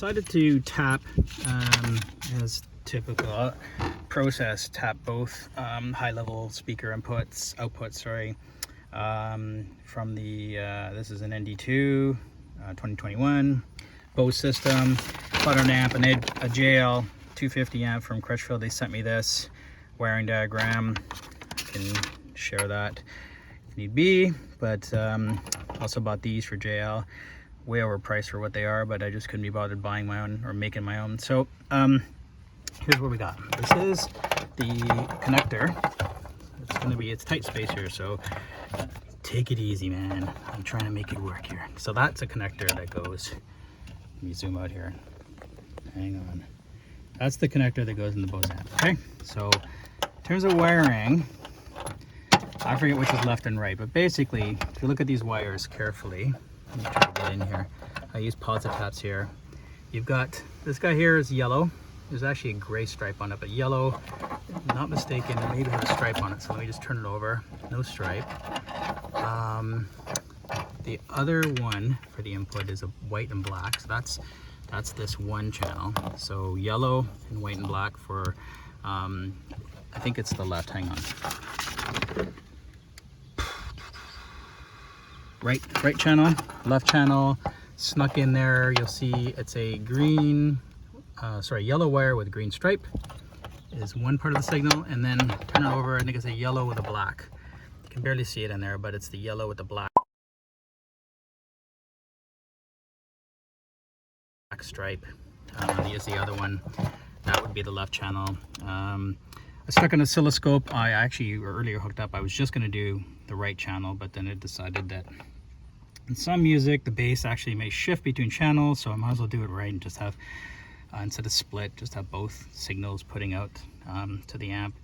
decided to tap, as typical process, tap both high-level speaker outputs, sorry, from the, this is an ND2 2021 Bose system, butter amp, and a JL 250 amp from Crutchfield. They sent me this wiring diagram. I can share that if need be, but also bought these for JL. Way overpriced for what they are, but I just couldn't be bothered buying my own or making my own. So here's what we got. This is the connector. It's tight space here, so take it easy, man. I'm trying to make it work here. So that's a connector that goes, let me zoom out here. Hang on. That's the connector that goes in the Bose amp, okay? So in terms of wiring, I forget which is left and right, but basically, if you look at these wires carefully, let me try to get in here. I use positive taps here. You've got, this guy here is yellow. There's actually a gray stripe on it, but yellow, not mistaken, it maybe has a stripe on it. So let me just turn it over, no stripe. The other one for the input is a white and black. So that's this one channel. So yellow and white and black for, I think it's the left, hang on. Right channel, left channel, snuck in there. You'll see it's a green, yellow wire with a green stripe is one part of the signal, and then turn it over, I think it's a yellow with a black. You can barely see it in there, but it's the yellow with the black stripe. Here's the other one. That would be the left channel. I stuck an oscilloscope. I actually earlier hooked up. I was just going to do the right channel, but then it decided that in some music the bass actually may shift between channels, so I might as well do it right and just have instead of split, just have both signals putting out to the amp.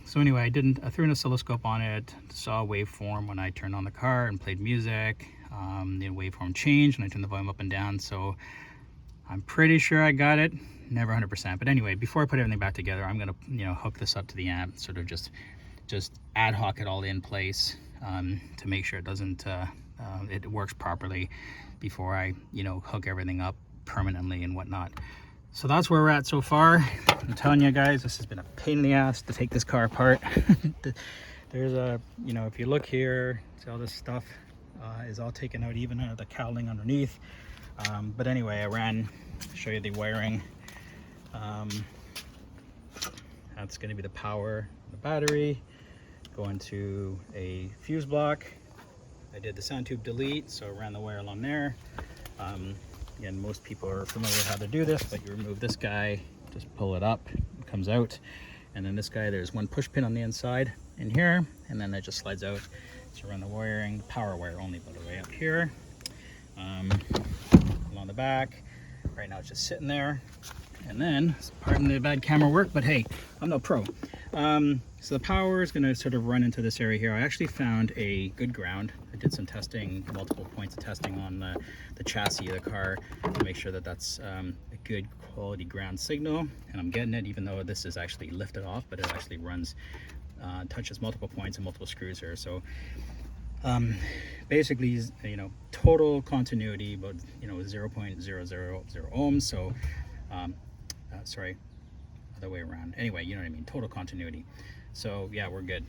So anyway, I threw an oscilloscope on it, saw a waveform when I turned on the car and played music. The waveform changed and I turned the volume up and down, so I'm pretty sure I got it. Never 100%, but anyway, before I put everything back together, I'm gonna hook this up to the amp, sort of just ad hoc it all in place to make sure it doesn't it works properly before I hook everything up permanently and whatnot. So that's where we're at so far. I'm telling you guys, this has been a pain in the ass to take this car apart. There's a, if you look here, see all this stuff is all taken out, even the cowling underneath. But anyway, show you the wiring. That's going to be the power, the battery, going to a fuse block. I did the sound tube delete, so I ran the wire along there. Again, most people are familiar with how to do this, but you remove this guy, just pull it up, it comes out. And then this guy, there's one push pin on the inside in here, and then it just slides out. So run the wiring, power wire only, by the way, up here. Along the back. Right now it's just sitting there. And then, pardon the bad camera work, but hey, I'm no pro. So the power is going to sort of run into this area here. I actually found a good ground. I did some testing, multiple points of testing on the chassis of the car to make sure that that's a good quality ground signal. And I'm getting it, even though this is actually lifted off, but it actually runs, touches multiple points and multiple screws here. So basically, total continuity, about 0.000 ohms. So sorry, other way around. Anyway, you know what I mean, total continuity. So yeah, we're good.